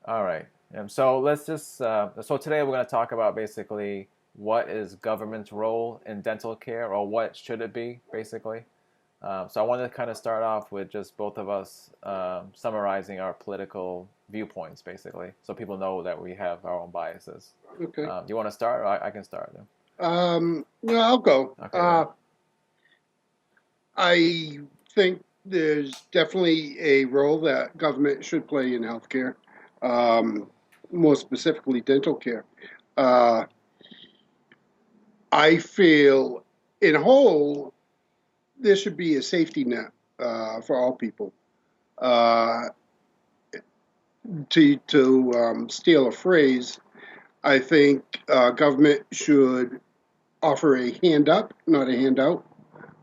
All right. So let's just so today we're going to talk about basically what is government's role in dental care, or what should it be, basically. So I wanted to kind of start off with just both of us summarizing our political viewpoints, basically, so people know that we have our own biases. Okay. Do you want to start, or I can start? No, I'll go. Okay, go ahead. I think there's definitely a role that government should play in healthcare, um, more specifically dental care. Uh, I feel, in whole, there should be a safety net for all people. Uh, to steal a phrase, I think government should offer a hand up, not a handout.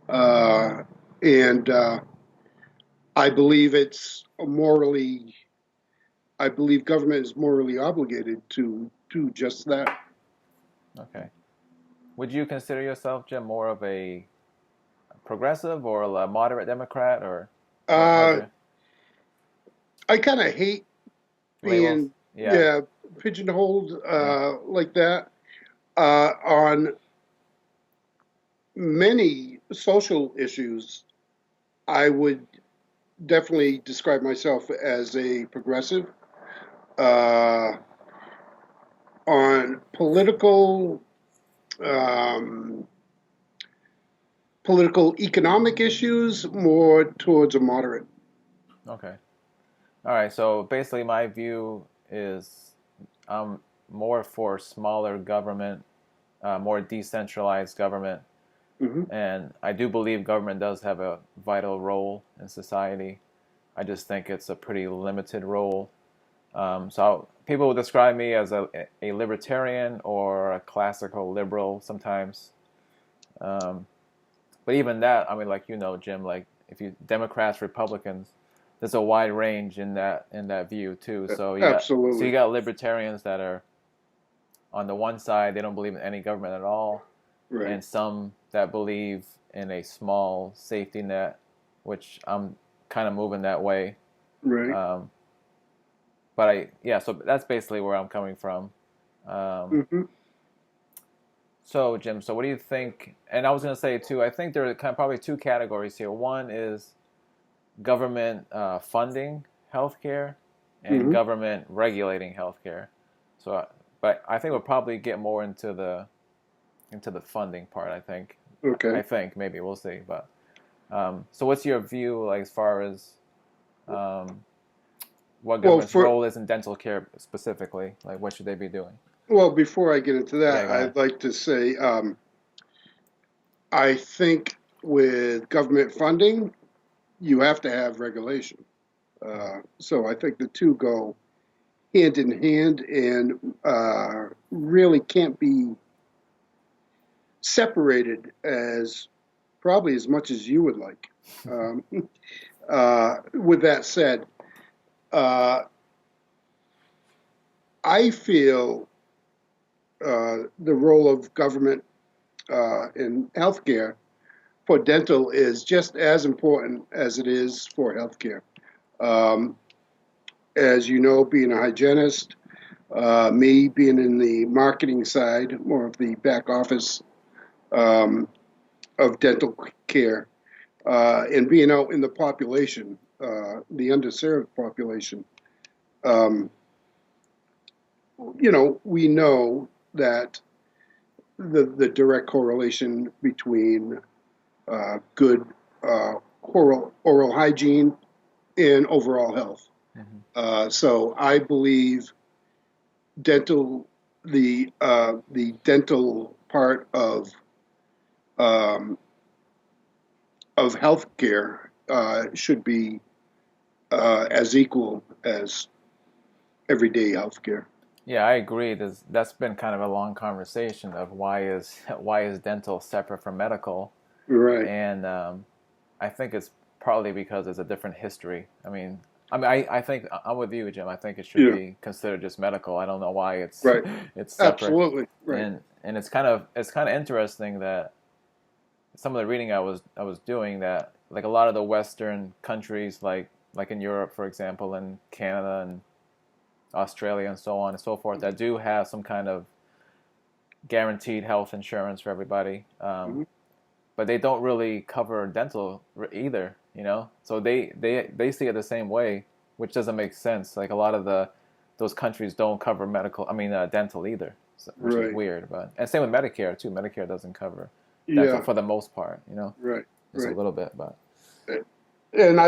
Uh, and I believe I believe government is morally obligated to do just that. Okay. Would you consider yourself, Jim, more of a progressive or a moderate Democrat, or what? How's Uh, your I kind of hate labels? being, Yeah, yeah, pigeonholed yeah. like that on many social issues. I would definitely describe myself as a progressive. Uh, on um, political economic issues, more towards a moderate. Okay. All right, so basically, my view is I'm more for smaller government, more decentralized government, Hmm. and I do believe government does have a vital role in society. I just think it's a pretty limited role. So people will describe me as a libertarian or a classical liberal sometimes. Um, but even that, I mean, like Jim, like if you Democrats, Republicans, there's a wide range in that view too. So you Absolutely. got libertarians that are on the one side, they don't believe in any government at all, Right. and some that believe in a small safety net, which I'm kind of moving that way. Right. Um, but yeah, so that's basically where I'm coming from. Um, Hmm. so Jim, so what do you think? And I was gonna say too, I think there are kind of probably two categories here. One is government funding healthcare and Hmm. government regulating healthcare. So, but I think we'll probably get more into the funding part. I think. I Okay. think maybe we'll see. But so, what's your view, like, as far as um, what Well, government's for role is in dental care specifically? Like, what should they be doing? well, before I get into Yeah, that, go ahead. I'd like to say I think with government funding, you have to have regulation. So I think the two go hand in hand and really can't be separated as probably as much as you would like. Um, with that said, uh, I feel the role of government in healthcare for dental is just as important as it is for healthcare. Um, as you know, being a hygienist, me being in the marketing side, more of the back office um, of dental care, and being out in the population, the underserved population, um, we know that the direct correlation between good oral hygiene and overall health. Mm-hmm. So I believe dental the dental part um, of healthcare should be as equal as everyday healthcare. Yeah, I agree. That's been kind of a long conversation of why is dental separate from medical, Right, and I think it's partly because it's a different history. I think I'm with you, Jim. I think it should yeah, be considered just medical. I don't know why it's right, it's separate, absolutely, right. and it's kind of interesting that some of the reading I was doing, that like a lot of the Western countries, like in Europe, for example, and Canada Australia and so on and so forth that do have some kind of guaranteed health insurance for everybody. Mm-hmm. But they don't really cover dental either, you know. So they see it the same way, which doesn't make sense. Like a lot of those countries don't cover dental either, so, which is Right. weird. But and same with Medicare too. Medicare doesn't cover dental Yeah. for the most part, you know, Right. just a Right. little bit. But And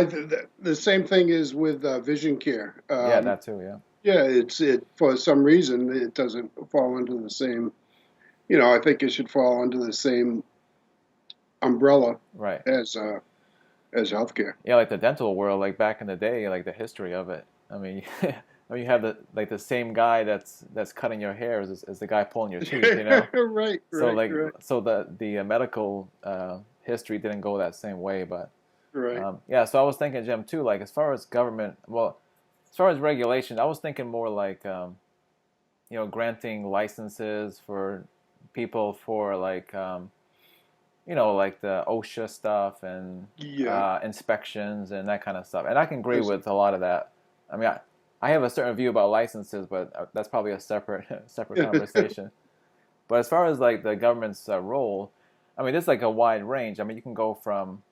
the same thing is with vision care. yeah, that too. Yeah, Yeah, it for some reason it doesn't fall under the same. I think it should fall under the same umbrella right. as as healthcare. Yeah, like the dental world, like back in the day, like the history of it. I mean, you have the same guy that's cutting your hair as the guy pulling your teeth, you know. Right. So Right. like Right. so the medical history didn't go that same way, but Right. yeah. So I was thinking, Jim, too. Like as far as government, well, as far as regulation, I was thinking more like granting licenses for people for like like the OSHA stuff and Yeah. inspections and that kind of stuff. And I can agree Yes. with a lot of that. I mean, I have a certain view about licenses, but that's probably a separate separate conversation. But as far as like the government's role, I mean, there's like a wide range. I mean, you can go from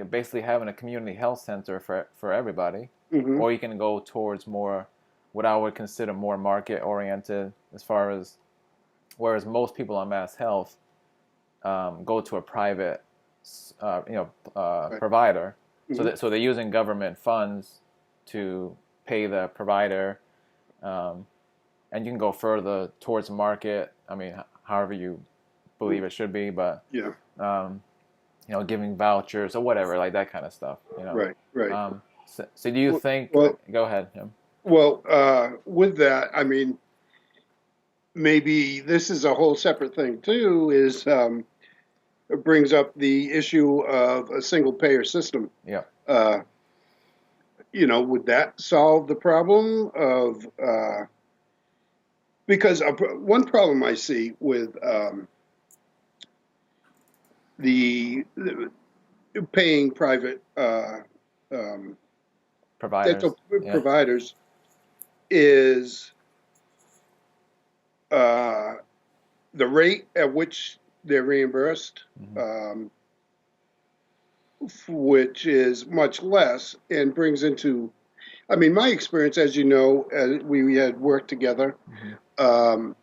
basically having a community health center for everybody, Hmm. or you can go towards more what I would consider more market oriented, as far as whereas most people on mass health go to a private Right. provider, Hmm. so they're using government funds to pay the provider, um, and you can go further towards market. I mean, however you believe it should be, but Yeah. um, giving vouchers or whatever, like that kind of stuff. Right. Right. So do you think? Well, Go ahead. Jim. with that, I mean, maybe this is a whole separate thing too. Is it brings up the issue of a single payer system. Yeah. Uh, would that solve the problem of because one problem I see with the paying private um, Providers. dental Yeah. providers is uh, the rate at which they're reimbursed, Hmm. um, which is much less, and brings into, I mean, my experience, as you know, we had worked together, Hmm. um,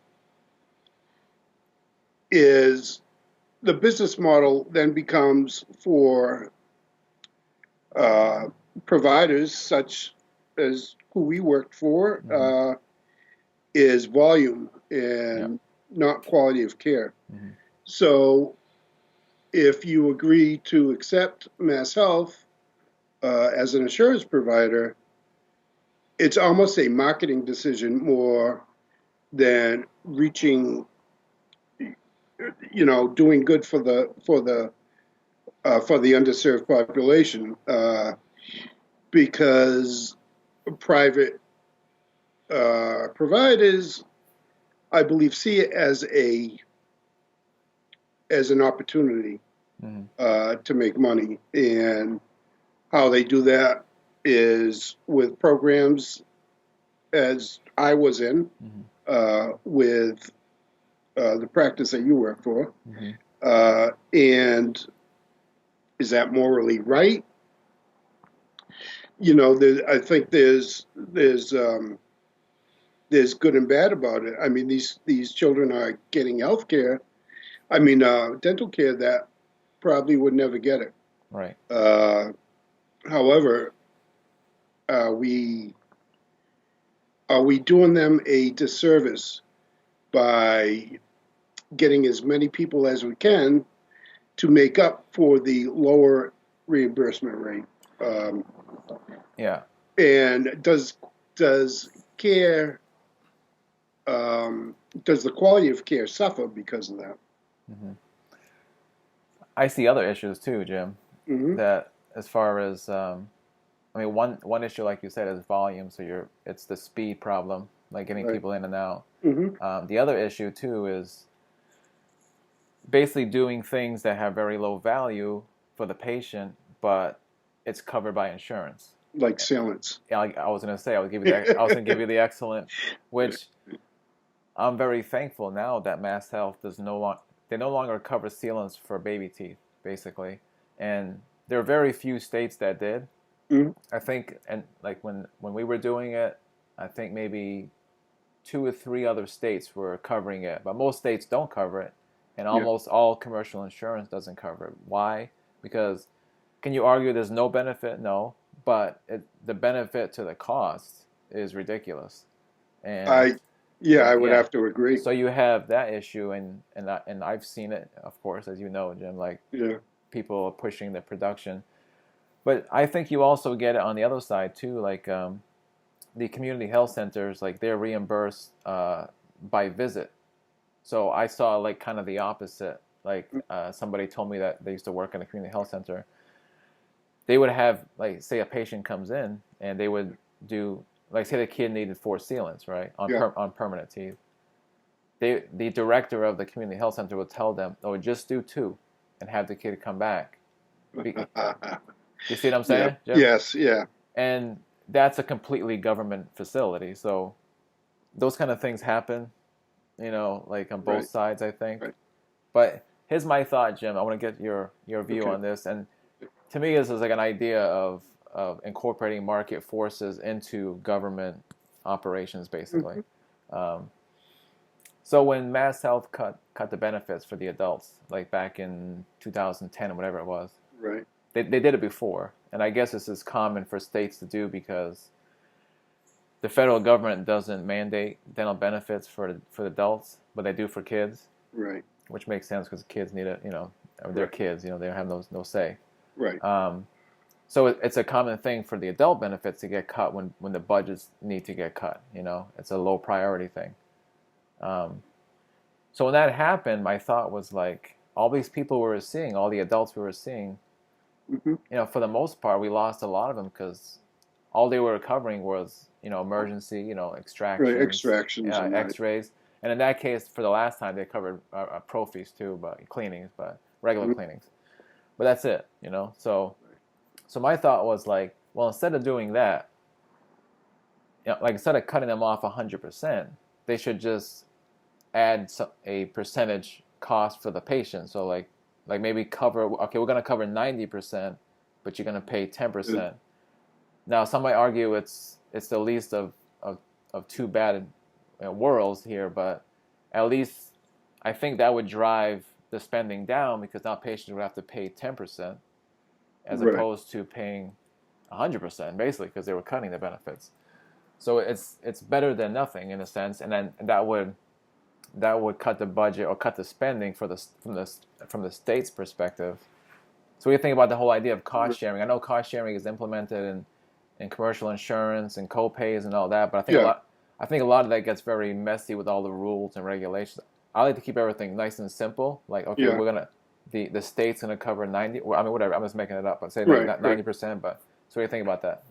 is the business model then becomes for uh, providers such as who we worked for Hmm. is volume Yeah. and not quality of care. Hmm. So if you agree to accept Mass Health as an insurance provider, it's almost a marketing decision more than reaching, doing good for the underserved population, because private providers, I believe, see it as an opportunity Hmm. to make money, and how they do that is with programs as I was in Hmm. with the practice that you work for, Hmm. and is that morally right? I think there's good and bad about it. I mean, these children are getting health care. I mean, dental care that probably would never get it. Right. Uh, However, are we are we doing them a disservice by getting as many people as we can to make up for the lower reimbursement rate? Um, Yeah. and does care um, does the quality of care suffer because of that? Hmm. I see other issues too, Jim. Hmm. That as far as I mean, one issue, like you said, is volume. So it's the speed problem, like getting Right. people in and out. Hmm. The other issue too is basically doing things that have very low value for the patient, but it's covered by insurance. like sealants. Yeah, I was gonna say I was gonna give you the excellent, which I'm very thankful now that Mass Health does no long they no longer cover sealants for baby teeth, basically, and there are very few states that did. Mhm. I think, and like when we were doing it, I think maybe two or three other states were covering it, but most states don't cover it, and Yeah, almost all commercial insurance doesn't cover it. Why? Because can you argue there's no benefit? No, but the benefit to the cost is ridiculous. And I yeah, I would yeah, have to agree. so you have that issue, and I've seen it, of course, as you know, Jim. Like Yeah. people are pushing the production, but I think you also get it on the other side too. Like the community health centers, like they're reimbursed by visit. So I saw like kind of the opposite. Like somebody told me that they used to work in a community health center. They would have like say a patient comes in and they would do like say the kid needed four sealants, right, Yeah. on permanent teeth. The director of the community health center would tell them, "Oh, just do two, and have the kid come back." You see what I'm Yeah. saying, Jim? Yes. Yeah. And that's a completely government facility, so those kind of things happen, like on both Right. sides, I think. Right. But here's my thought, Jim. I want to get your view Okay. on this, and to me, this is like an idea of incorporating market forces into government operations, basically. Mhm. Um, so when Mass Health cut the benefits for the adults, like back in 2010 or whatever it was, Right. they did it before, and I guess this is common for states to do because the federal government doesn't mandate dental benefits for adults, but they do for kids, Right. which makes sense because kids need it. I mean, they're Right. kids. They have no say. Right. Um, so it's a common thing for the adult benefits to get cut when the budgets need to get cut. It's a low priority thing. Um, so when that happened, my thought was like all these people we were seeing, all the adults we were seeing, Hmm. for the most part, we lost a lot of them because all they were covering was emergency, Right. extractions, Extractions and right. X-rays, and in that case, for the last time, they covered prophies too, but cleanings, but regular Mhm. cleanings. But that's it. So my thought was like, well, instead of doing that, like instead of cutting them off 100%, they should just add a percentage cost for the patient. So like maybe cover. Okay, we're gonna cover 90%, but you're gonna pay Good. 10%. Now, some might argue it's the least of two bad worlds here, but at least I think that would drive the spending down because now patients would have to pay 10% as Right. opposed to paying 100% basically because they were cutting the benefits. So it's better than nothing in a sense, and then that would cut the budget or cut the spending from the state's perspective. So what do you think about the whole idea of cost sharing? I know cost sharing is implemented in commercial insurance and co-pays and all that, but Yeah. I think a lot of that gets very messy with all the rules and regulations. I like to keep everything nice and simple. Like, okay, Yeah. we're gonna the state's gonna cover 90. Well, I mean, whatever. I'm just making it up. But say like Right. not Right. 90%. But so what do you think about that?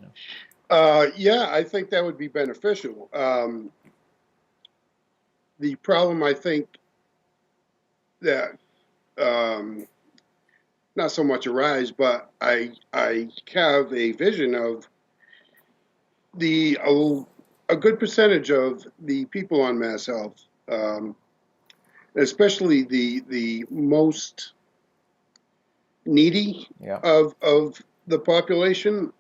Yeah, I think that would be beneficial. The problem, I think, that um, not so much arise, but I have a vision of the a good percentage of the people on Mass Health, especially the most needy Yeah. of the population,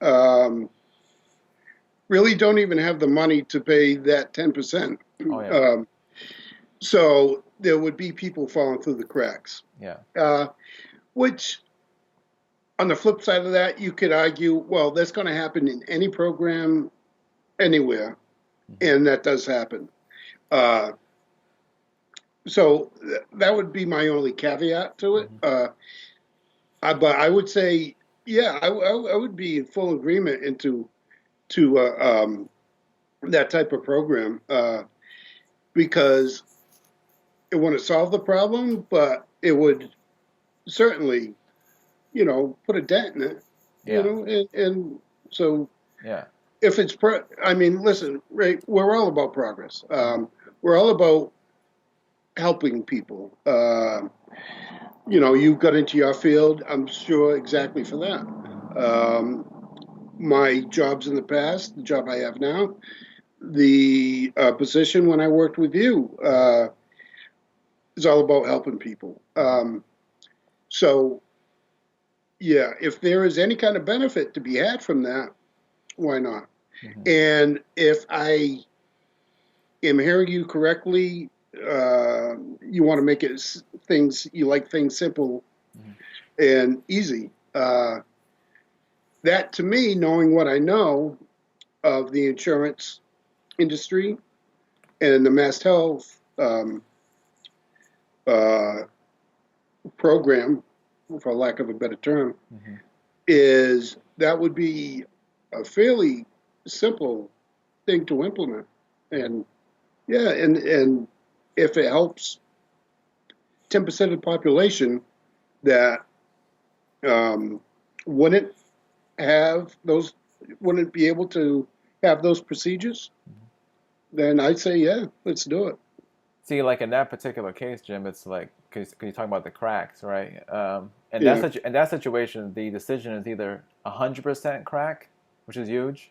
really don't even have the money to pay that 10%. Oh yeah. Um, so there would be people falling through the cracks. Yeah. Uh, which, on the flip side of that, you could argue, well, that's going to happen in any program anywhere, Mm-hmm. and that does happen. Uh, so that would be my only caveat to it. Mm-hmm. But I would say, yeah, I would be in full agreement into to that type of program because it wouldn't solve the problem, but it would certainly, put a dent in it, Yeah. and so Yeah. if it's, I mean, listen, right, we're all about progress. Mm-hmm. We're all about helping people. You got into your field, I'm sure, exactly for that. Mm-hmm. Um, my jobs in the past, the job I have now, the position when I worked with you, is all about helping people. So, yeah, if there is any kind of benefit to be had from that, why not? Mm-hmm. And if I am hearing you correctly, you want to make it things, you like things simple Mm-hmm. and easy. That to me, knowing what I know of the insurance industry and the mass health uh, program, for lack of a better term, Mm-hmm. is that would be a fairly simple thing to implement. And yeah, and if it helps 10% of the population that um, wouldn't have those, wouldn't be able to have those procedures, then I'd say, yeah, let's do it. See, like in that particular case, Jim, it's like because you talk about the cracks, right? And Yeah, in that situation, the decision is either 100% crack, which is huge,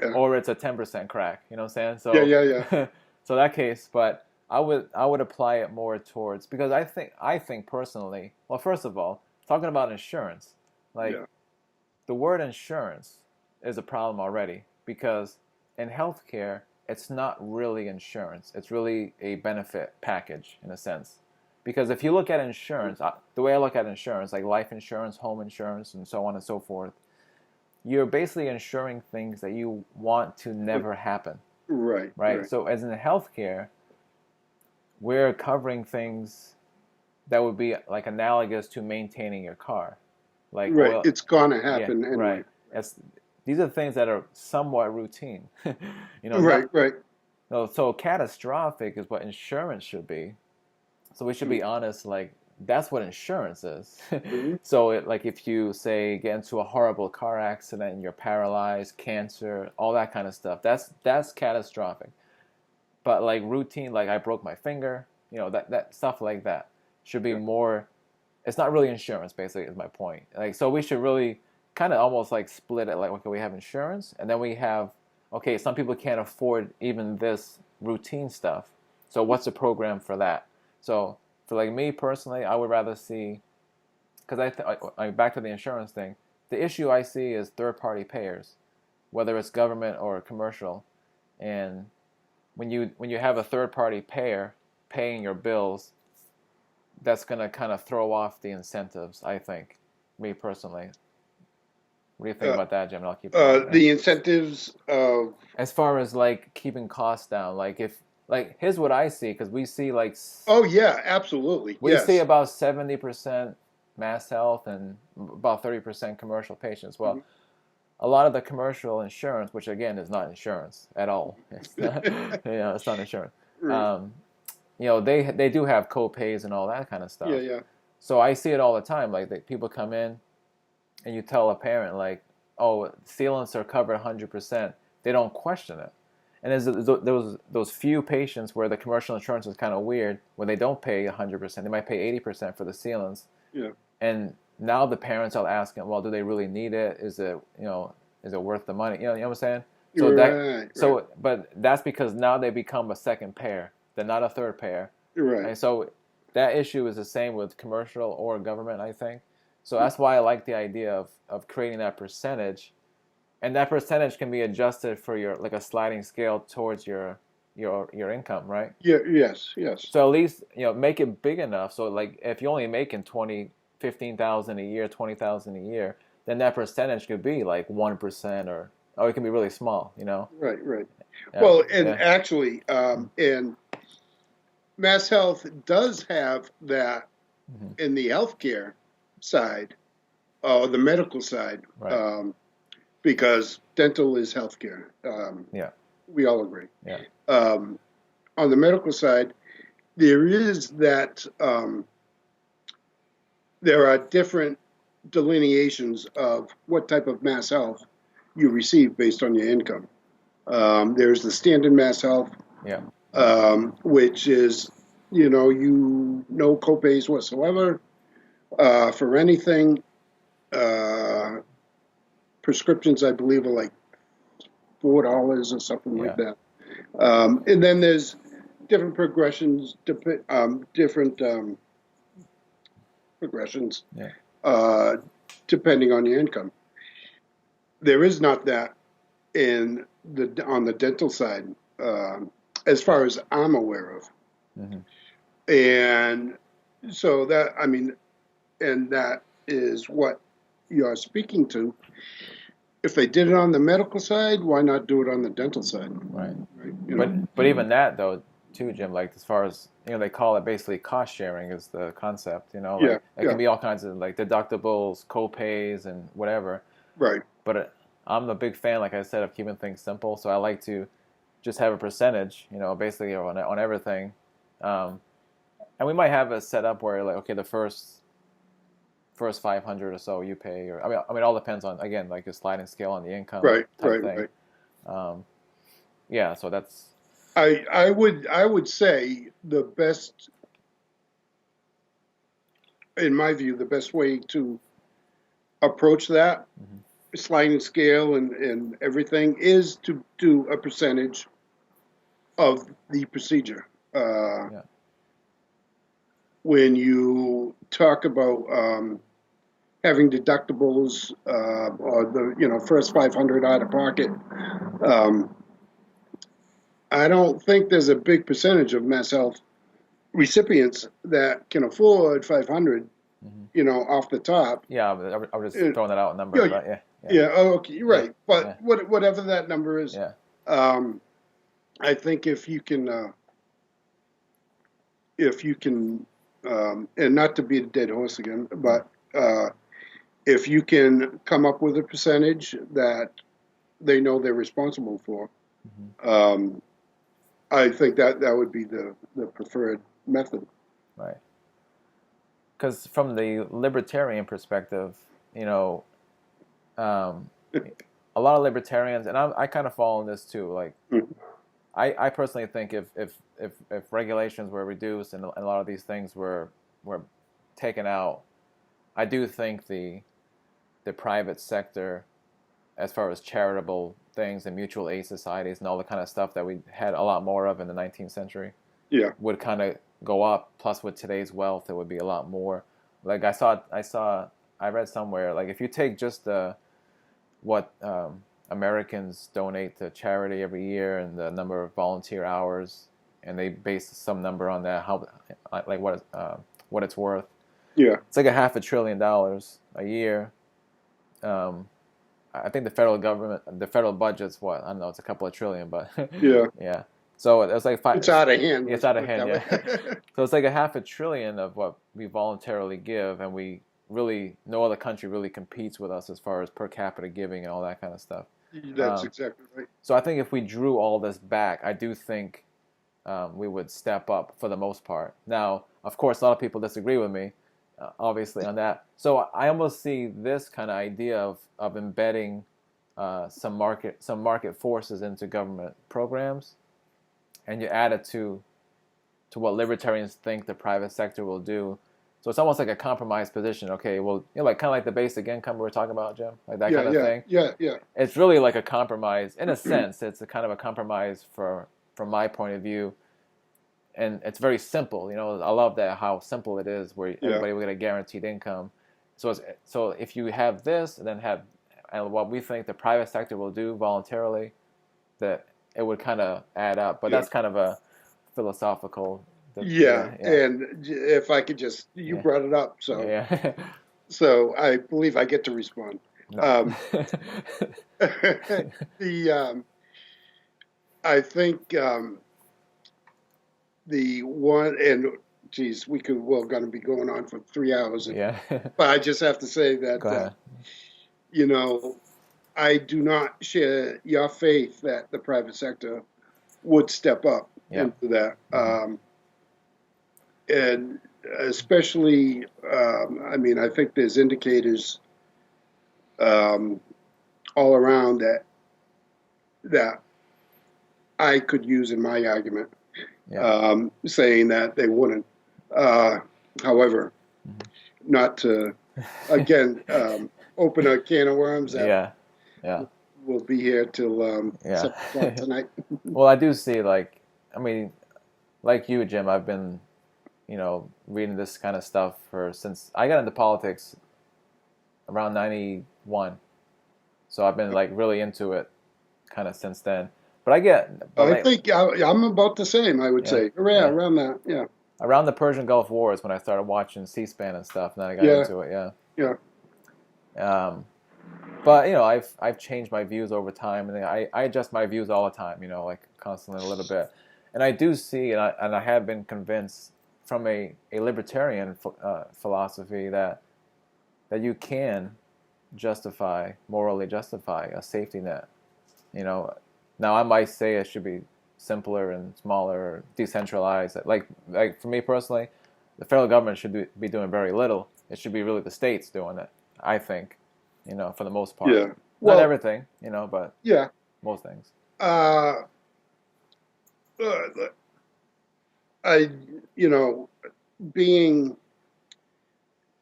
yeah, or it's a 10% crack. You know what I'm saying? yeah, So, yeah, yeah, so that case, but I would apply it more towards because I think personally. Well, first of all, talking about insurance, like yeah. the word insurance is a problem already because in healthcare, it's not really insurance. It's really a benefit package in a sense. Because if you look at insurance, the way I look at insurance, like life insurance, home insurance, and so on and so forth, you're basically insuring things that you want to never happen, Right, right? right, So, as in healthcare, we're covering things that would be like analogous to maintaining your car, like right. oil. It's gonna Yeah, happen anyway. right. That's these are things that are somewhat routine. Right, Not right. no. So catastrophic is what insurance should be. So we should be honest. Like that's what insurance is. Mhm. So like if you say get into a horrible car accident and you're paralyzed, cancer, all that kind of stuff. That's catastrophic. But like routine, like I broke my finger. That stuff like that should be Yeah, more. It's not really insurance, basically, is my point. Like, so we should really kind of almost like split it. Like, okay, we have insurance, and then we have, okay, some people can't afford even this routine stuff. So what's the program for that? So for like me personally, I would rather see, because back to the insurance thing. The issue I see is third-party payers, whether it's government or commercial, and when you have a third-party payer paying your bills, that's going to kind of throw off the incentives, I think, me personally. What do you think uh, about that, Jim? And I'll keep going. Yeah. the incentives of, As far as like keeping costs down, like here's what I see because oh yeah, absolutely, we see yes. about 70% mass health and about 30% commercial patients. Well, Mhm. a lot of the commercial insurance, which again is not insurance at all, it's not, it's not insurance. Right. Um, they do have co-pays and all that kind of Yeah, stuff. yeah, So I see it all the time. Like people come in and you tell a parent like, "Oh, sealants are covered 100%," they don't question it. And there's those few patients where the commercial insurance is kind of weird, where they don't pay 100%. They might pay 80% for the sealants, yeah. and now the parents are asking, "Well, do they really need it? Is it worth the money?" You know what I'm saying? So Right, right, but that's because now they become a second pair. They're not a third pair, right. and so that issue is the same with commercial or government, I think. So that's why I like the idea of creating that percentage, and that percentage can be adjusted for your like a sliding scale towards your income, right? Yeah, yes, yes. So at least make it big enough so like if you're only making 15,000 a year, 20,000 a year, then that percentage could be like 1% or it can be really small. Right, right. Yeah, Well, and yeah, actually, and Mass Health does have that hmm in the healthcare side, or the medical side, right, because dental is healthcare. yeah, We all agree. yeah, Um, on the medical side, there is that there are different delineations of what type of mass health you receive based on your income. There's the standard mass health, yeah, which is, no copays whatsoever for anything, uh, prescriptions, I believe, are like $4 or something like Yeah. that. And then there's different progressions, different progressions, Yeah. uh, depending on your income. There is not that on the dental side, as far as I'm aware of. Hmm. And so that, I mean, and that is what you're speaking to. If they did it on the medical side, why not do it on the dental side? Right. Right? But even that though, too, Jim. Like as far as they call it basically cost sharing is the concept. Yeah, Like it yeah, can be all kinds of like deductibles, co-pays, and whatever. right, But I'm a big fan, like I said, of keeping things simple. So I like to just have a percentage, basically on everything. Um, and we might have a setup where like, okay, the first 500 or so you pay, or I mean, it all depends on, again, like a sliding scale on the income right, type right, thing. right. Um, yeah, so that's I would say the best, in my view, the best way to approach that mhm, sliding scale and everything is to do a percentage of the procedure. yeah, When you talk about having deductibles or the first 500 out of pocket, mhm, um, I don't think there's a big percentage of Mass Health recipients that can afford 500, mhm. off the top. Yeah. I was just Uh, throwing that out number, yeah, but yeah, yeah, yeah, oh, okay, you're yeah, right. But yeah, whatever that number is, yeah, um, I think if you can, and not to beat a dead horse again, yeah, but if you can come up with a percentage that they know they're responsible for, mhm, um, I think that would be the preferred method. right. Because from the libertarian perspective, you know, um, a lot of libertarians, and I kind of fall in this too. Like, I personally think if regulations were reduced and a lot of these things were taken out, I do think the private sector, as far as charitable things and mutual aid societies and all the kind of stuff that we had a lot more of in the 19th century, Yeah, would kind of go up. Plus, with today's wealth, it would be a lot more. Like I read somewhere, like if you take just what Americans donate to charity every year and the number of volunteer hours, and they base some number on that, how like what it's worth. yeah, It's like a $500 billion a year. Um, I think the federal government, the federal budget's what, I don't know, it's a couple of trillion, but yeah. yeah. So it's like It's out of hand. it's Let's out of put it hand, that yeah. way. So it's like a $500 billion of what we voluntarily give, and we really, no other country really competes with us as far as per capita giving and all that kind of stuff. That's exactly right. So I think if we drew all this back, I do think we would step up for the most part. Now, of course, a lot of people disagree with me, obviously, on that. So I almost see this kind of idea of embedding some market forces into government programs, and you add it to what libertarians think the private sector will do. So it's almost like a compromise position. Okay, well, like kind of like the basic income we were talking about, Jim, like that Yeah, kind of yeah, thing. yeah, yeah. It's really like a compromise in a sense. It's a kind of a compromise from my point of view, and it's very simple. I love that how simple it is, where Yeah, everybody will get a guaranteed income. So if you have this, and then have and what we think the private sector will do voluntarily, that it would kind of add up. But yeah, that's kind of a philosophical. yeah. Yeah, yeah, And if I could just, you yeah, brought it up, so yeah, yeah. so I believe I get to respond. No. Um, the I think the one and geez, we're going to be going on for 3 hours, Yeah. but I just have to say that Go ahead. you know I do not share your faith that the private sector would step up Yeah. into that. Hmm. And especially, I mean, I think there's indicators um, all around that I could use in my argument, Yeah. saying that they wouldn't. However, Hmm. not to again open a can of worms that Yeah. Yeah. We'll be here till Yeah. 7 o'clock tonight. Well, I do see like, I mean, like you, Jim, I've been, reading this kind of stuff since I got into politics around 91. So I've been like really into it kind of since then. But I like, think I'm about the same, I would yeah, say. Yeah, yeah. around that. Yeah. Around the Persian Gulf War is when I started watching C-SPAN and stuff, and then I got Yeah. into it, yeah. Yeah. Um, but I've changed my views over time, and I adjust my views all the time, like constantly a little bit. And I do see, and I have been convinced from a libertarian philosophy that you can morally justify a safety net. You know, now I might say it should be simpler and smaller, or decentralized. Like for me personally, the federal government should be doing very little. It should be really the states doing it. I think, for the most part. Yeah. Not Well, everything, but yeah. most things. Uh, I, you know, being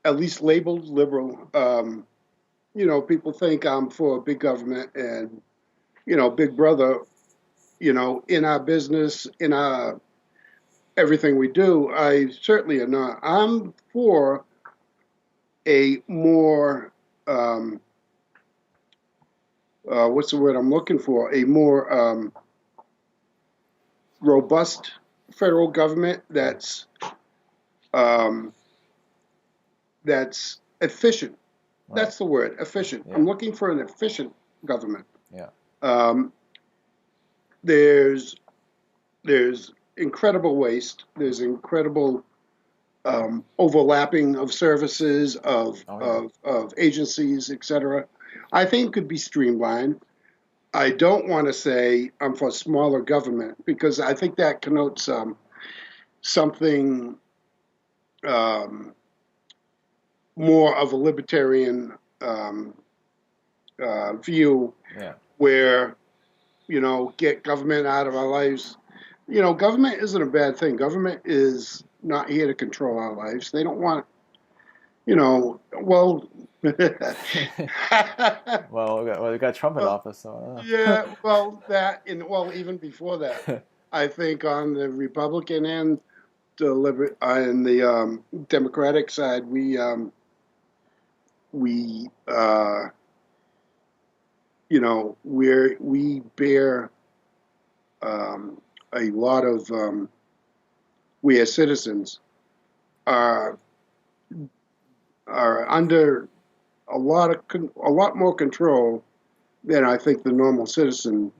at least labeled liberal, people think I'm for big government and, big brother, in our business, in our everything we do. I certainly am not. I'm for a more, what's the word I'm looking for? A more robust federal government um, that's efficient. Right. That's the word, efficient. Yeah. I'm looking for an efficient government. Yeah. Um, there's there's incredible waste. There's incredible overlapping of services, Oh yeah. of agencies, etc. I think could be streamlined. I don't want to say I'm for smaller government because I think that connotes something um, more of a libertarian view Yeah. where, get government out of our lives. Government isn't a bad thing. Government is not here to control our lives. They don't want, well, we got Trump in well, office, so. yeah, well, even before that, I think on the Republican and the Democratic side, we we bear a lot of we as citizens are under a lot more control than I think the normal citizen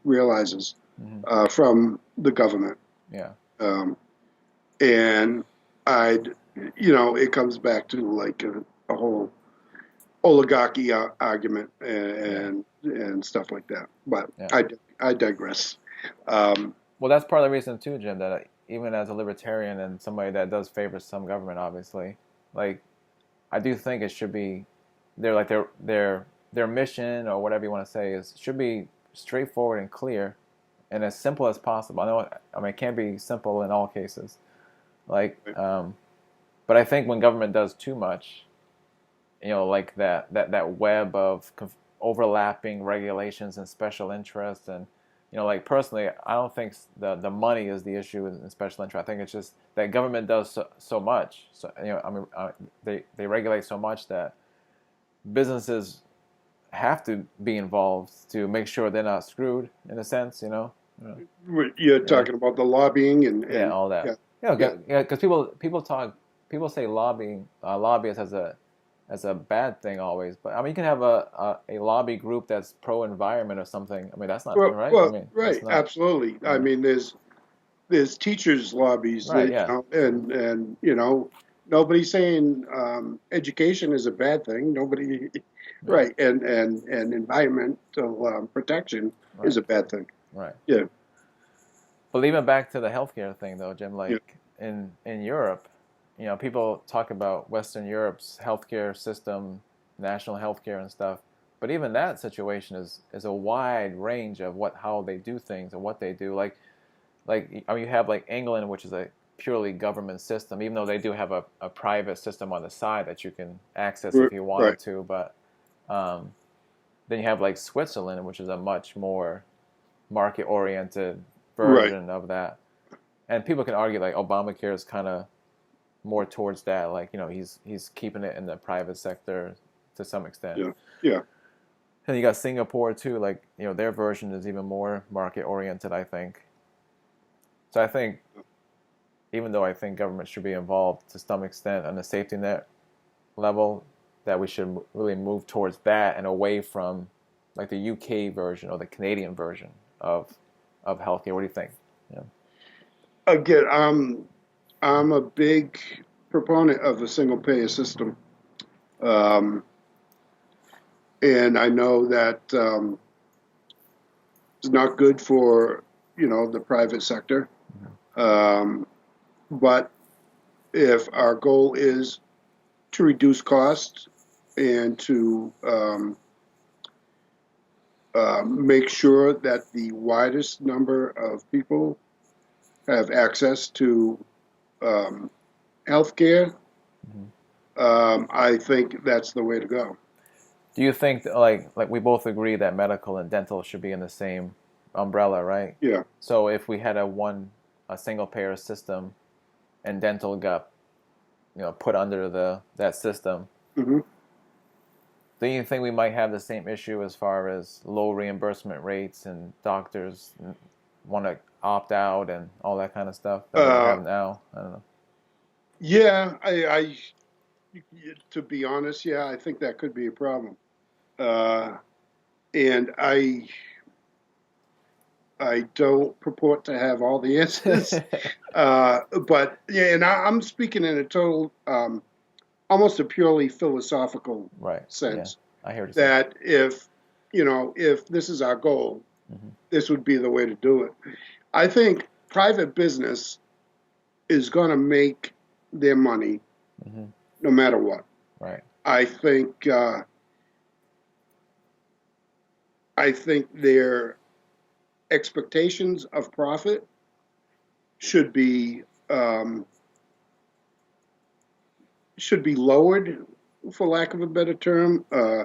realizes Mhm. from the government. Yeah. Um, and it comes back to like a whole oligarchy argument Yeah. and stuff like that. But Yeah. I digress. Um, Well, that's part of the reason too, Jim, that even as a libertarian and somebody that does favor some government, obviously, like I do think it should be, their mission or whatever you want to say should be straightforward and clear, and as simple as possible. I mean, it can't be simple in all cases. Like, but I think when government does too much, like that web of overlapping regulations and special interests, and like personally, I don't think the money is the issue in special interest. I think it's just that government does so much. So I mean, they regulate so much that businesses have to be involved to make sure they're not screwed in a sense. Yeah. you're Yeah. talking about the lobbying Yeah, and all that. yeah, Yeah, yeah. yeah, because people say lobbyists as a bad thing always, but I mean you can have a lobby group that's pro environment or something. I mean that's not right. I mean that's Right, not. absolutely. I Yeah. mean, there's teachers' lobbies, Right. Yeah. and nobody's saying education is a bad thing. Nobody, Yeah. right, and environmental protection is Right. a bad thing. Right. Yeah, But even back to the healthcare thing though, Jim, yeah, like in Europe, people talk about Western Europe's healthcare system, national healthcare and stuff. But even that situation is a wide range of how they do things and what they do. Like I mean, you have like England, which is a purely government system, even though they do have a private system on the side that you can access if you right. wanted to. then you have like Switzerland, which is a much more market-oriented Right. version of that. And people can argue like Obamacare is kind of more towards that. Like, he's keeping it in the private sector to some extent. Yeah. Yeah. And you got Singapore too. Like, their version is even more market-oriented, I think. So I think, even though I think government should be involved to some extent on the safety net level, that we should really move towards that and away from like the UK version or the Canadian version of healthcare. What do you think? Yeah. Again, I'm a big proponent of a single payer system. Um, and I know that it's not good for, the private sector. Um, but if our goal is to reduce costs and to make sure that the widest number of people have access to healthcare, I think that's the way to go. Do you think like we both agree that medical and dental should be in the same umbrella, right? Yeah. So if we had a single payer system and dental got put under that system, Hmm. do you think we might have the same issue as far as low reimbursement rates and doctors want to opt out and all that kind of stuff that we Uh, have now? I don't know. yeah, to be honest, yeah, I think that could be a problem. Uh, and I don't purport to have all the answers. But yeah, and I'm speaking in a total, almost a purely philosophical Right. Yeah. sense. I hear what you're saying. That if this is our goal, Hmm. this would be the way to do it. I think private business is going to make their money Hmm. no matter what. Right. I think their expectations of profit should be um, lowered, for lack of a better term. Hmm.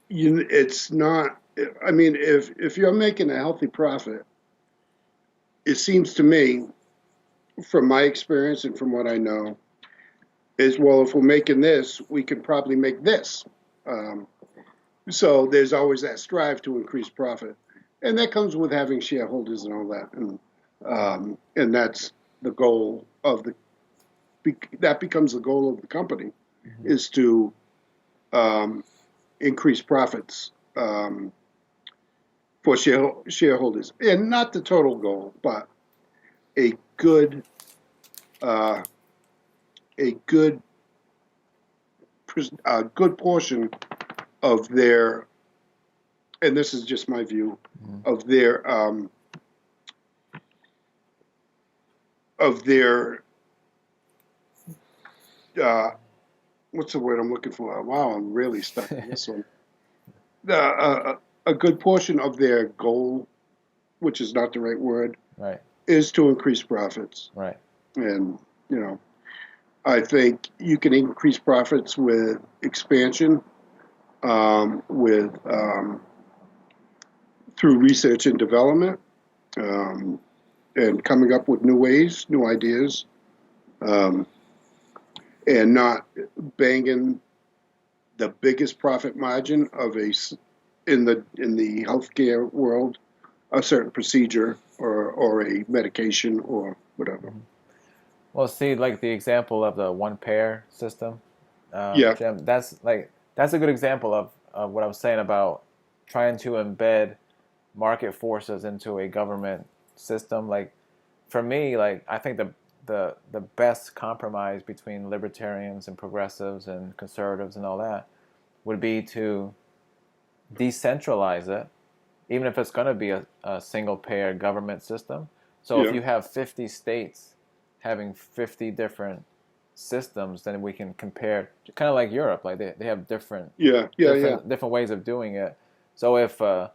It's not. I mean, if you're making a healthy profit, it seems to me, from my experience and from what I know, is, well, if we're making this, we can probably make this. Um, so there's always that strive to increase profit, and that comes with having shareholders and all that, and that's the goal of that becomes the goal of the company, Hmm. is to um, increase profits for shareholders, and not the total goal, but a good uh, a good a good portion of their, and this is just my view, Hmm. of their of their uh, what's the word I'm looking for? Wow, I'm really stuck on this one. A good portion of their goal, which is not the right word, Right. is to increase profits. Right. And, I think you can increase profits with expansion, with through research and development, um, and coming up with new ways, new ideas, um, and not banging the biggest profit margin of in the healthcare world, a certain procedure or a medication or whatever. Hmm. Well, see, like the example of the one pair system, Yeah, Jim. That's a good example of what I was saying about trying to embed market forces into a government system. Like for me, like I think the best compromise between libertarians and progressives and conservatives and all that would be to decentralize it, even if it's going to be a single payer government system. So if yeah, you have 50 states having 50 different systems, then we can compare, kind of like Europe. Like they have yeah, yeah, yeah, different ways of doing it. So if a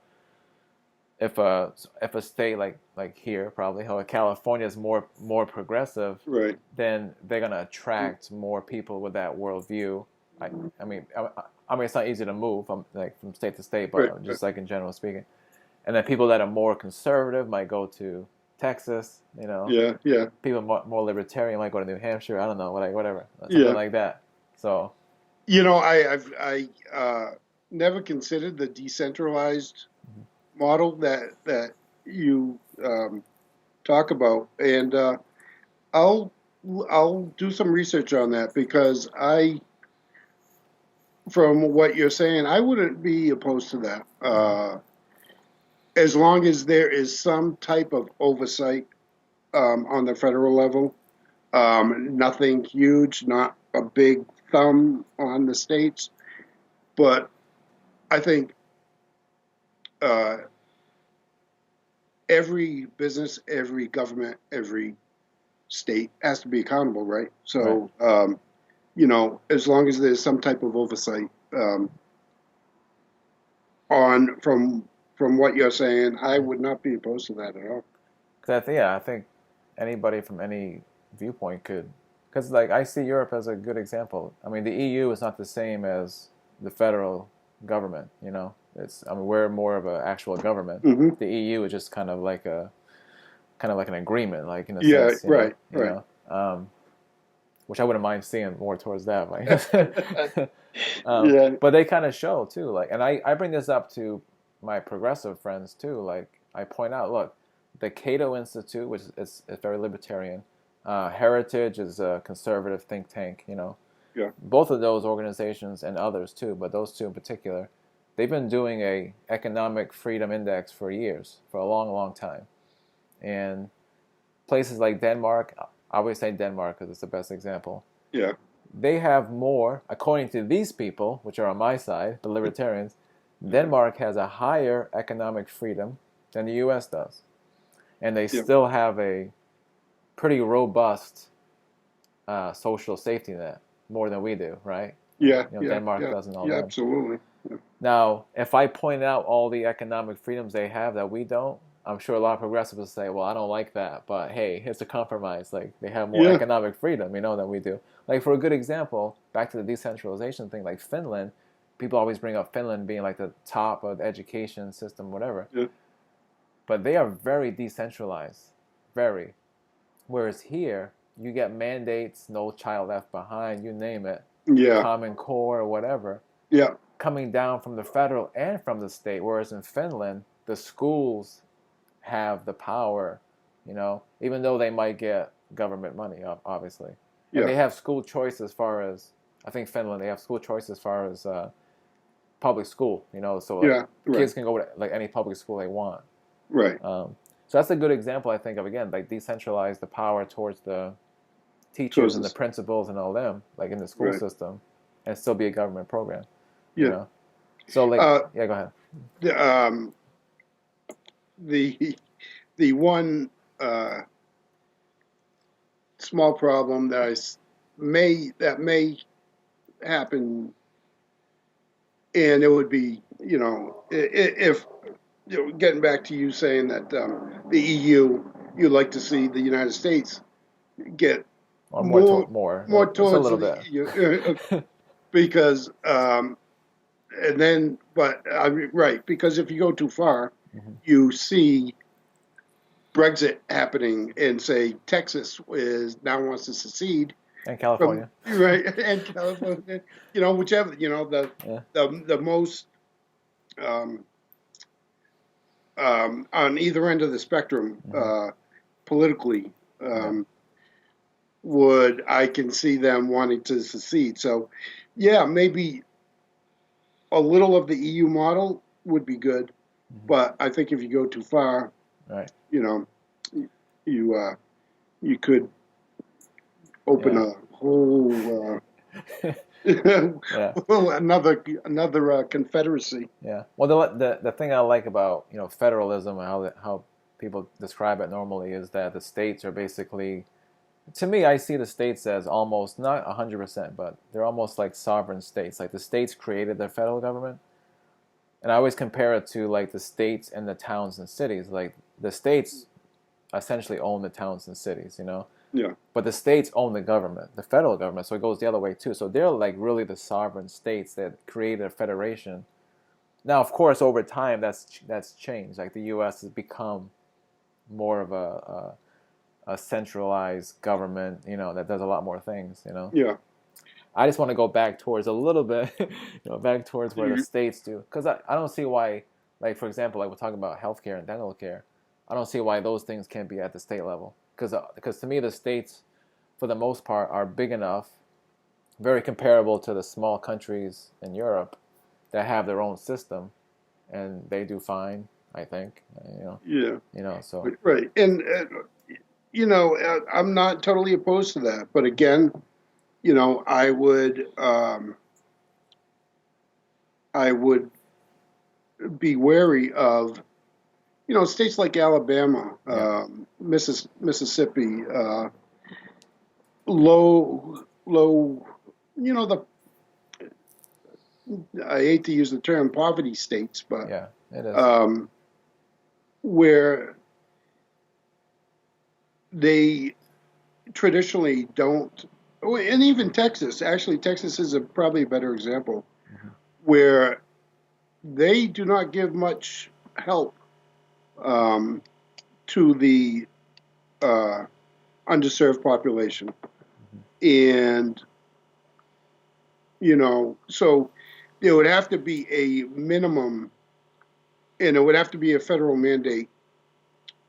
state like here, probably how California is more progressive, right, then they're gonna attract more people with that worldview. I, I mean, I mean, it's not easy to move from like from state to state, Right. but just like in general speaking. And then people that are more conservative might go to Texas. You know, Yeah. Yeah. people more libertarian might go to New Hampshire. I don't know, whatever, something Yeah. like that. So You know, I never considered the decentralized model that you talk about, and I'll I'll do some research on that because from what you're saying, I wouldn't be opposed to that. As long as there is some type of oversight on the federal level, nothing huge, not a big thumb on the states, but I think uh, every business, every government, every state has to be accountable, right? right. So, as long as there's some type of oversight on from what you're saying, I would not be opposed to that at all. Because I think anybody from any viewpoint could. Because like I see Europe as a good example. I mean, the EU is not the same as the federal government. You know, I mean we're more of an actual government. Hmm. The EU is just kind of like an agreement, like in a Yeah, sense, right, you right. know, which I wouldn't mind seeing more towards that. Like, Yeah, but they kind of show too, like, and I bring this up to my progressive friends too. Like, I point out, look, the Cato Institute, which is very libertarian, Heritage is a conservative think tank. You know, yeah, both of those organizations and others too, but those two in particular, they've been doing a economic freedom index for years, for a long, long time, and places like Denmark, I always say Denmark because it's the best example. yeah, They have more, according to these people, which are on my side, the libertarians, Denmark has a higher economic freedom than the US does. And they yeah, still have a pretty robust social safety net, more than we do, right? yeah, You know, yeah, Denmark yeah, doesn't all yeah, them. absolutely. Yeah, Now, if I point out all the economic freedoms they have that we don't, I'm sure a lot of progressives will say, well, I don't like that, but hey, it's a compromise. Like, they have more yeah, economic freedom, than we do. Like, for a good example, back to the decentralization thing, like Finland, people always bring up Finland being like the top of the education system, whatever. yeah, But they are very decentralized, very. Whereas here, you get mandates, no child left behind, you name it, yeah, Common Core or whatever, yeah, coming down from the federal and from the state. Whereas in Finland, the schools have the power, even though they might get government money, obviously. And yeah, they have school choice as far as, I think Finland, they have school choice as far as public school, so like yeah, right, kids can go to like any public school they want. right. So that's a good example, I think, of, again, like decentralize the power towards the teachers Towards and the this, principals and all them, like in the school right, system, and still be a government program, you yeah. know? So, like, Uh, yeah, go ahead. the the the one uh, small problem that may happen, and it would be, if getting back to you saying that the EU, you like to see the United States get Or more more just a towards little the bit. EU, because and then, but right, because if you go too far, Hmm. you see Brexit happening, and say Texas is now wants to secede And from California. right and California, whichever, Yeah. the most um, on either end of the spectrum Hmm. politically, Yeah. um, would I can see them wanting to secede. So, yeah, maybe a little of the EU model would be good, Hmm. but I think if you go too far, Right. you know, you you could open Yeah. a whole Yeah. another confederacy. Yeah. Well, the thing I like about federalism and how people describe it normally is that the states are basically, to me, I see the states as almost not 100%, but they're almost like sovereign states. Like the states created their federal government, and I always compare it to like the states and the towns and cities. Like the states essentially own the towns and cities. Yeah, but the states own the government, the federal government, so it goes the other way too. So they're like really the sovereign states that created a federation. Now, of course, over time that's changed. Like the U.S. has become more of a centralized government, that does a lot more things. Yeah. I just want to go back towards a little bit, back towards where the You- states do, because I don't see why, like for example, like we're talking about healthcare and dental care, I don't see why those things can't be at the state level, because to me the states, for the most part, are big enough, very comparable to the small countries in Europe that have their own system, and they do fine, I think, Yeah. so Right. And, I'm not totally opposed to that. But again, I would be wary of, states like Alabama, yeah, Mississippi, low, the I hate to use the term poverty states, but yeah, it is, um, where they traditionally don't, oh, and even Texas, actually, Texas is probably a better example, mm-hmm. where they do not give much help um, to the uh, underserved population. And, so there would have to be a minimum, and it would have to be a federal mandate.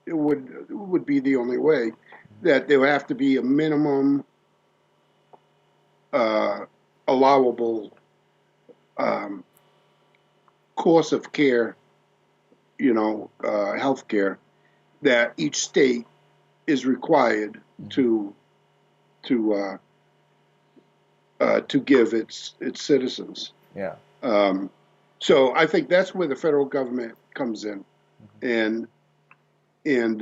It would be the only way that there would have to be a minimum uh, allowable um, course of care, health care that each state is required Mm-hmm. to to give its citizens. Yeah, Um, so I think that's where the federal government comes in, mm-hmm. and and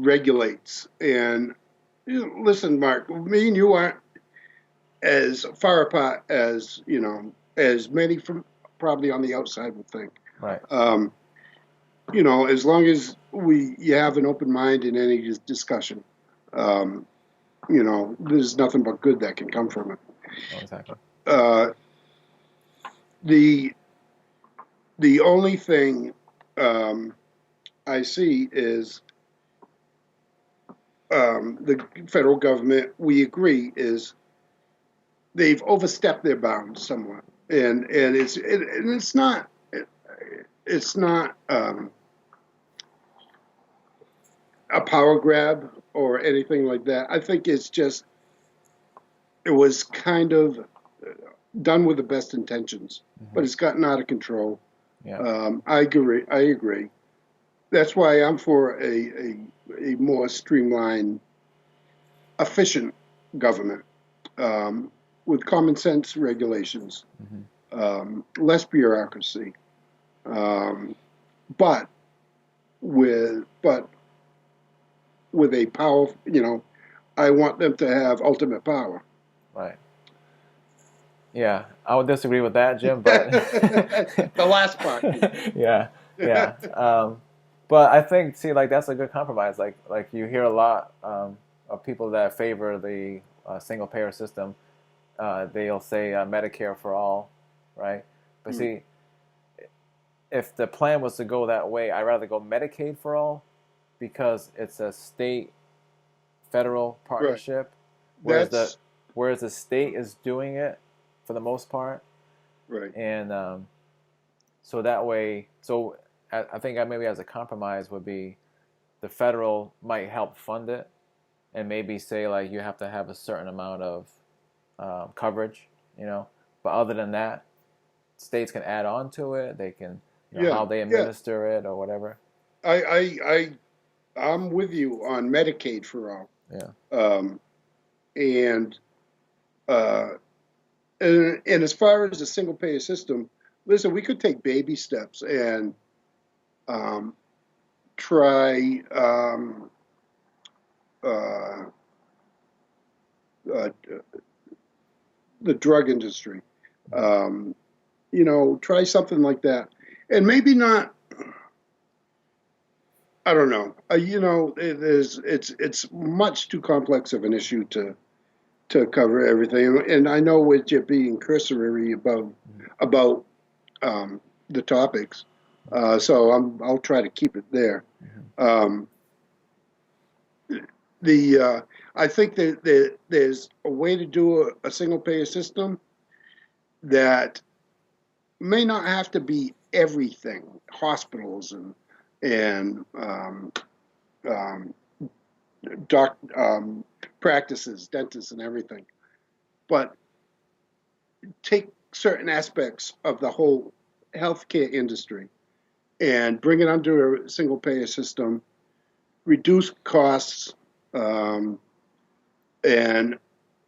regulates. And listen, Mark, me and you aren't as far apart as many from probably on the outside would think. Right, Um, as long as you have an open mind in any discussion, um, there's nothing but good that can come from it. oh, exactly, Uh, the the only thing I see is the federal government. We agree is they've overstepped their bounds somewhat, and it's not a power grab or anything like that. I think it was kind of done with the best intentions, mm-hmm. but it's gotten out of control. Yeah, I agree. I agree. That's why I'm for a more streamlined, efficient government with common sense regulations, mm-hmm. less bureaucracy, um, but but with a power. I want them to have ultimate power. Right. Yeah, I would disagree with that, Jim, but The last part. yeah, yeah. But I think, see, like that's a good compromise. Like you hear a lot of people that favor the single payer system. They'll say Medicare for all, right? But Hmm. see, if the plan was to go that way, I'd rather go Medicaid for all because it's a state federal Right. partnership, whereas the That's whereas the state is doing it for the most part, right. and so that way, so I think maybe as a compromise would be the federal might help fund it, and maybe say like you have to have a certain amount of coverage, but other than that, states can add on to it. They can, Yeah. how they Yeah. administer it or whatever. I I I I'm with you on Medicaid for all. Yeah. Um, and uh, and as far as the single payer system, listen, we could take baby steps and um, try uh, uh, the drug industry. Um, try something like that, and maybe not. I don't know. It's much too complex of an issue to cover everything. And I know with you being cursory about the topics, so I'll try to keep it there. Mm-hmm. Um, the I think that there's a way to do a single payer system that may not have to be everything, hospitals and um, doc practices, dentists, and everything, but take certain aspects of the whole healthcare industry and bring it under a single payer system, reduce costs, um, and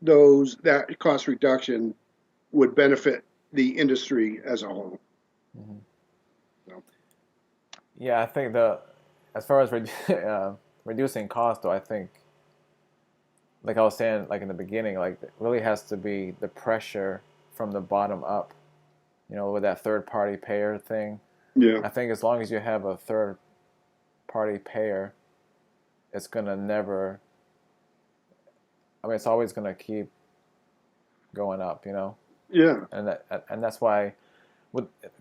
that cost reduction would benefit the industry as a whole. Mm-hmm. So, Yeah, I think as far as reducing cost, though, I think, like I was saying, like in the beginning, like it really has to be the pressure from the bottom up. With that third party payer thing. yeah, I think as long as you have a third party payer, it's gonna never. I mean, it's always gonna keep going up. yeah, And that's why,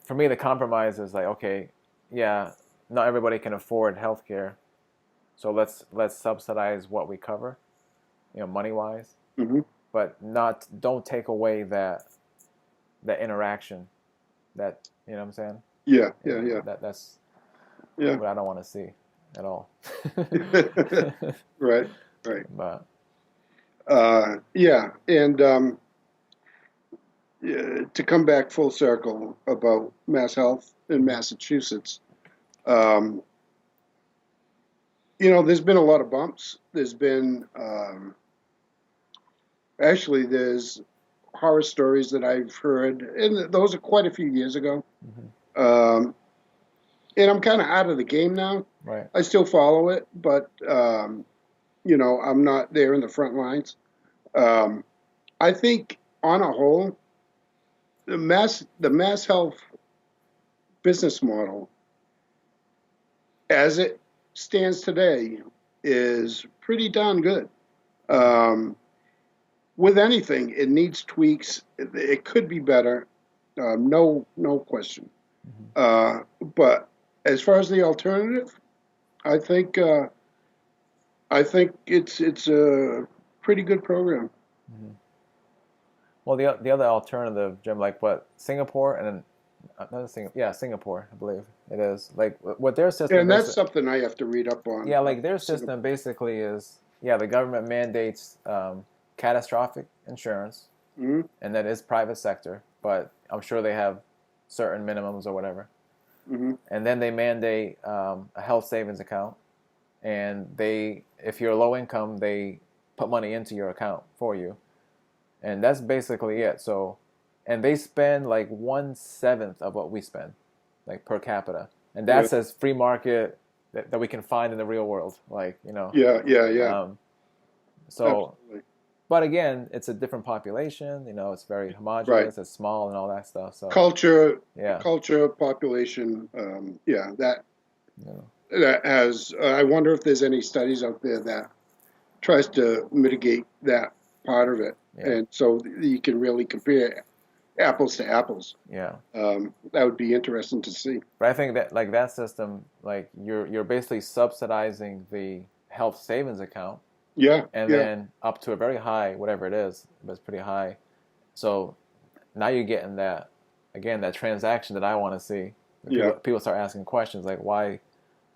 for me, the compromise is like, okay, yeah, not everybody can afford healthcare, so let's subsidize what we cover, money wise, hmm but don't take away that interaction, that you know what I'm saying. yeah, Yeah, yeah, yeah, that's yeah. what I don't want to see at all. Right, right. But Yeah, and yeah, to come back full circle about Mass Health in Massachusetts, um, there's been a lot of bumps. There's horror stories that I've heard, and those are quite a few years ago. mm-hmm. Um, and I'm kind of out of the game now. Right. I still follow it, but I'm not there in the front lines. Um, I think on a whole, the mass health business model, as it stands today, is pretty darn good. Um, with anything, it needs tweaks. It could be better, no question. Mm-hmm. Uh, but as far as the alternative, I think uh, I think it's a pretty good program. Mm-hmm. Well, the other alternative, Jim, like what Singapore and then another Singapore, I believe it is. Like what their system And that's basically, something I have to read up on. yeah, like their system Singapore. basically is, yeah, the government mandates catastrophic insurance, Hmm. and that is private sector, but I'm sure they have certain minimums or whatever. Hmm. And then they mandate a health savings account, and if you're low income, they put money into your account for you, and that's basically it. So, and they spend like 1/7 of what we spend, like per capita, and Yeah, that's as free market that we can find in the real world. yeah, yeah, yeah. Um, so, Absolutely. but again, it's a different population. It's very Right. homogenous, it's small, and all that stuff. So, Culture, yeah, population. Yeah, you know, that has. I wonder if there's any studies out there that tries to mitigate that part of it, yeah, and so you can really compare apples to apples. yeah. That would be interesting to see. But I think that like that system, like you're basically subsidizing the health savings account, Yeah, and yeah, then up to a very high, whatever it is, but it's pretty high. So now you're getting that transaction that I want to see. yeah, People start asking questions like, why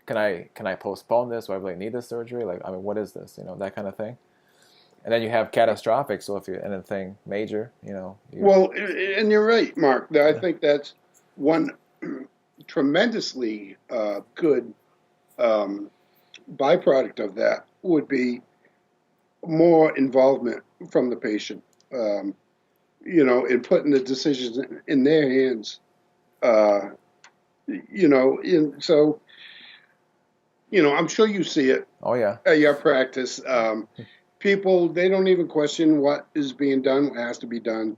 can I postpone this? Do I really need this surgery? Like, I mean, what is this? That kind of thing. And then you have catastrophic. So if you're anything major, Well, and you're right, Mark. I yeah, think that's one tremendously good um, byproduct of that would be more involvement from the patient. In putting the decisions in their hands. Uh, so I'm sure you see it oh yeah, at your practice. People, they don't even question what is being done, what has to be done.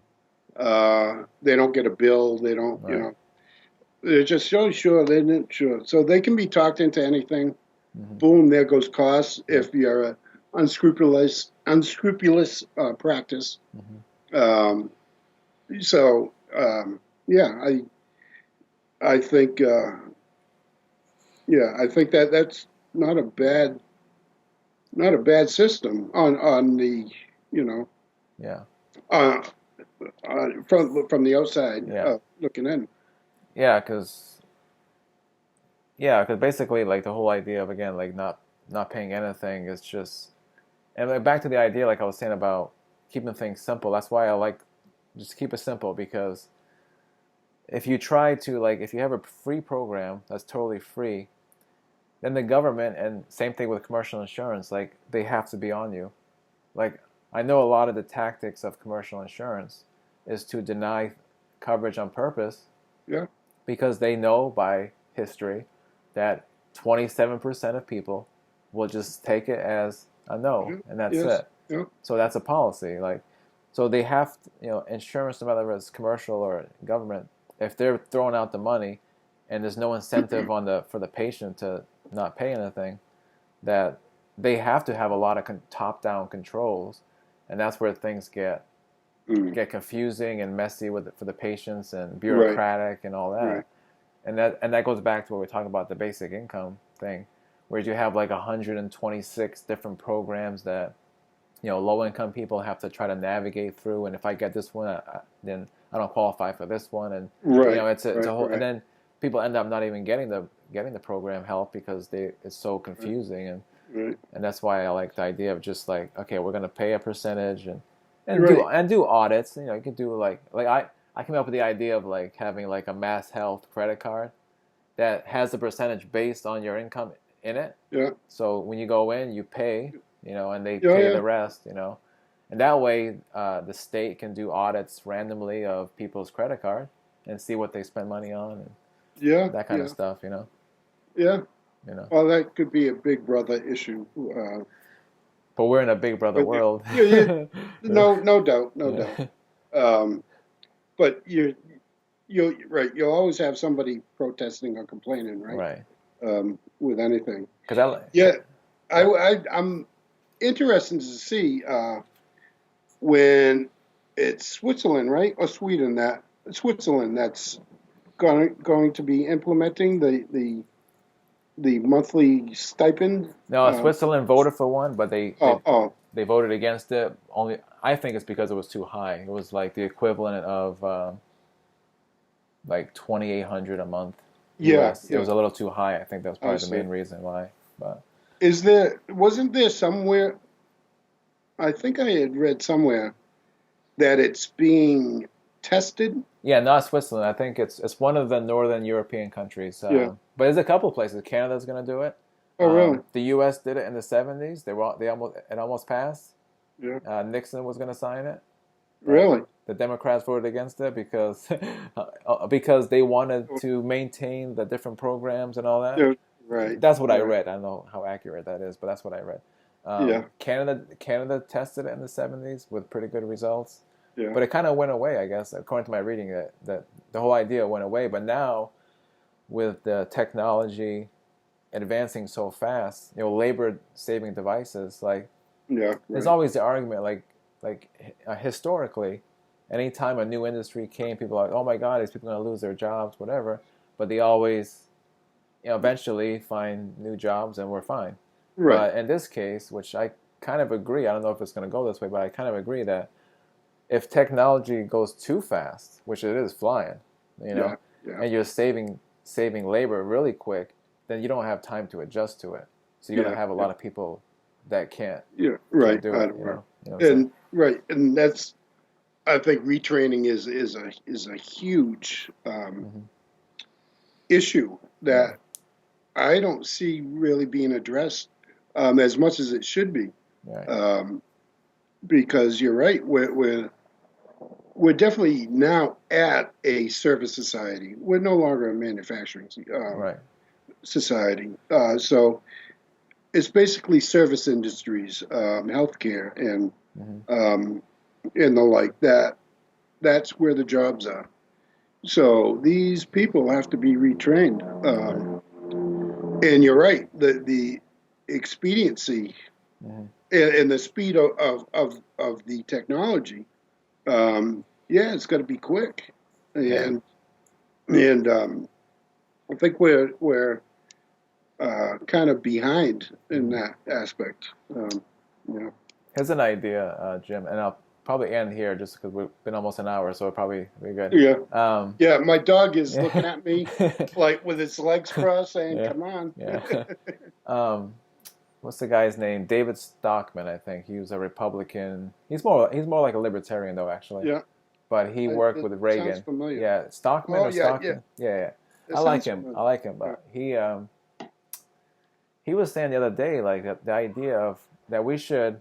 They don't get a bill. They don't, right, they're just so sure, they're not sure. So they can be talked into anything. Hmm. boom, there goes costs. If you're a unscrupulous practice. Hmm. Um, so yeah, I think yeah, I think that that's not a bad not a bad system on the you know Yeah. uh, from the outside Yeah. looking in. Yeah. Because basically, like the whole idea of again, like not paying anything is just, and like, back to the idea, like I was saying about keeping things simple. That's why I like just keep it simple because if you try to like if you have a free program that's totally free, then the government and same thing with commercial insurance, like they have to be on you. Like I know a lot of the tactics of commercial insurance is to deny coverage on purpose Yeah. because they know by history that 27% of people will just take it as a no Yeah. and that's Yes. it. Yeah. So that's a policy. Like, so they have, insurance, no matter if it's commercial or government, if they're throwing out the money and there's no incentive on the for the patient to not pay anything, that they have to have a lot of top-down controls, and that's where things Mm. get confusing and messy with for the patients and Right. bureaucratic and all that. Right. And that goes back to what we talk about the basic income thing, where you have like 126 different programs that low income people have to try to navigate through. And if I get this one, then I don't qualify for this one. And Right. it's a Right. whole. And Right. then people end up not even getting the program help because it's so Right. confusing. Right. And that's why I like the idea of just like, okay, we're gonna pay a percentage and do Right. and do audits. You can do like I came up with the idea of like having like a mass health credit card that has a percentage based on your income in it. Yeah. So when you go in, you pay, and they Yeah. pay Yeah. the rest. And that way the state can do audits randomly of people's credit card and see what they spend money on and Yeah. that kind of Yeah. stuff. Yeah. You know. Well, that could be a big brother issue. But we're in a Big Brother But world. yeah, no, no doubt, no doubt. Yeah. Um, but you right. You'll always have somebody protesting or complaining, right? Right. With anything. Because I like. Yeah, Yeah. I'm interested to see when it's Switzerland, right, or Sweden that Switzerland that's going to be implementing the monthly stipend. No, Switzerland voted for one, but Oh, oh, they voted against it. Only I think it's because it was too high. It was like the equivalent of like 2,800 a month yeah, U.S. It yeah. was a little too high. I think that was I probably the see. main reason why. But Wasn't there somewhere, I think I had read somewhere that it's being tested? yeah, not Switzerland. I think it's one of the northern European countries. Yeah. But there's a couple of places. Canada's going to do it. Oh, really? The U.S. did it in the 70s. It almost passed. Yeah. Nixon was going to sign it, but Really? the Democrats voted against it because because they wanted to maintain the different programs and all that. Yeah. Right. That's what I Right. read. I don't know how accurate that is, but that's what I read. Yeah. Canada tested it in the 70s with pretty good results, Yeah. but it kind of went away, I guess, according to my reading. That the whole idea went away, but now with the technology advancing so fast, labor saving devices, like Yeah. there's Right. always the argument, historically, anytime a new industry came, people are like, oh my God, these people are going to lose their jobs, whatever. But they always, eventually find new jobs and we're fine. Right. But in this case, which I kind of agree, I don't know if it's going to go this way, but I kind of agree that if technology goes too fast, which it is flying, Yeah. Yeah. and you're saving labor really quick, then you don't have time to adjust to it. So you're going Yeah. to have a Yeah. lot of people that Yeah. can't Right. do I it. don't know. You know what I'm saying? And right. And that's I think retraining is a huge Hmm. issue Yeah. that I don't see really being addressed as much as it should be. Right. Um, because you're right, we're definitely now at a service society. We're no longer a manufacturing Right. society. So it's basically service industries, healthcare, Hmm. um, and the like. That's where the jobs are. So these people have to be retrained. And you're right. expediency Hmm. and the speed of the technology, yeah, it's got to be quick, Yeah. and I think we're kind of behind in Hmm. that aspect. You know. Here's an idea, Jim, and I'll probably end here just because we've been almost an hour, so it'll probably be good. Yeah, Um, yeah. My dog is yeah. looking at me like with his legs crossed, saying, Yeah. "Come on." Yeah. Um, what's the guy's name? David Stockman, I think. He was a Republican. He's more like a libertarian though, actually. Yeah, But he worked it with sounds Reagan. familiar. Yeah, Stockman Oh or yeah, yeah. Stockton? Yeah, yeah. It I like sounds him. familiar. I like him, Yeah, but he was saying the other day like that the idea of that we should,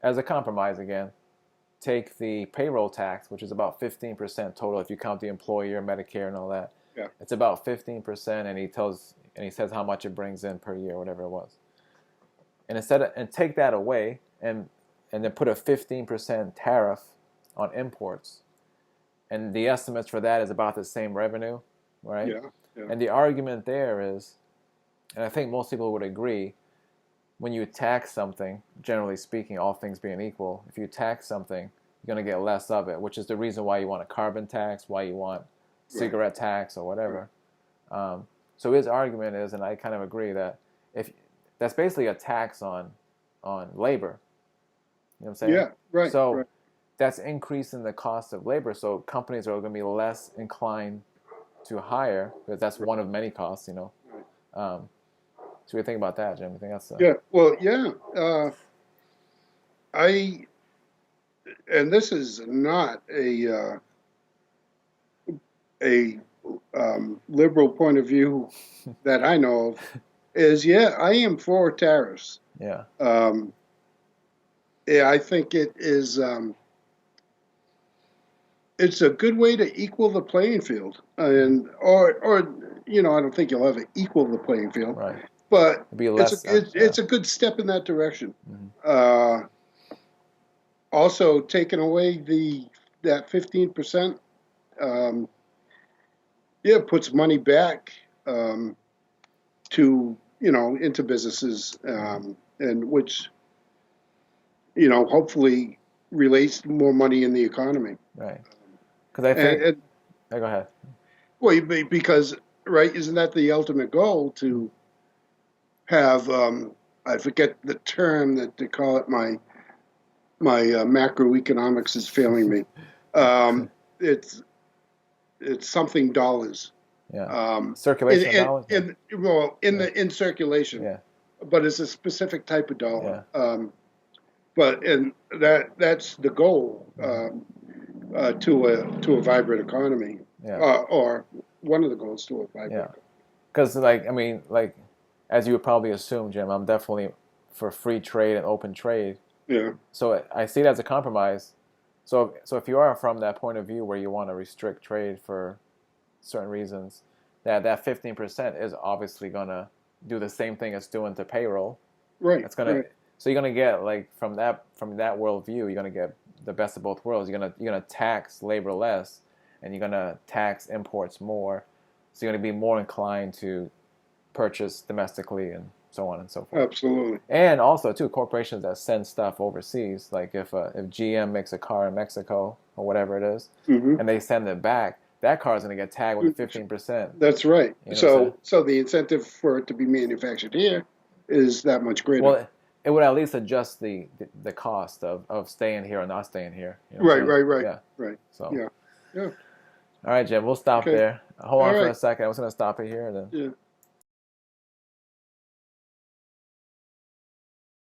as a compromise again, take the payroll tax, which is about 15% total if you count the employer, Medicare, and all that. yeah, It's about 15%, and he says how much it brings in per year, whatever it was. And take that away and then put a 15% tariff on imports. And the estimates for that is about the same revenue, right? yeah, yeah. And the argument there is, and I think most people would agree, when you tax something, generally speaking, all things being equal, if you tax something, you're going to get less of it, which is the reason why you want a carbon tax, why you want Right, cigarette tax or right. whatever. So his argument is, and I kind of agree, that if that's basically a tax on labor, you know what I'm saying? Yeah, right, So right. that's increasing the cost of labor. So companies are going to be less inclined to hire because that's one of many costs, you know. Right. Um, so we think about that, Jim. You think that's Yeah, well, yeah. I and this is not a liberal point of view that I know of. Is yeah, I am for tariffs. yeah, Um, yeah, I think it is. It's a good way to equal the playing field, and or I don't think you'll ever equal the playing field, right. but It'd be less. Yeah. it's a good step in that direction. Hmm. Uh, Also, taking away the that 15%, um, yeah, puts money back to into businesses, and which hopefully relates to more money in the economy. Right. Because I think. And Go ahead. well, because right, isn't that the ultimate goal to have? I forget the term that they call it. My macroeconomics is failing me. It's something dollars. Yeah. Um, Circulation of dollars. Yeah. Yeah. in circulation, Yeah. but it's a specific type of dollar. Yeah. But and that's the goal, Hmm. to a vibrant economy, Yeah. or one of the goals to a Yeah. vibrant. Because like I mean like, as you would probably assume, Jim, I'm definitely for free trade and open trade. Yeah, So I see it as a compromise. So if you are from that point of view where you want to restrict trade for certain reasons, that 15% is obviously gonna do the same thing it's doing to payroll. right, It's gonna right, so you're gonna get like from that worldview, you're gonna get the best of both worlds. You're gonna tax labor less, and you're gonna tax imports more. So you're gonna be more inclined to purchase domestically and so on and so forth. absolutely. And also too, corporations that send stuff overseas, like if GM makes a car in Mexico or whatever it is, Hmm. and they send it back, that car is going to get tagged with a 15%. That's right. You know what I'm saying? So the incentive for it to be manufactured here is that much greater. Well, it would at least adjust the cost of staying here or not staying here. You know what Right, I'm saying? right, right, Yeah. right. So, Yeah, yeah. all right, Jim, we'll stop Okay. there. Hold All on for right. a second. I was going to stop it here. And then Yeah.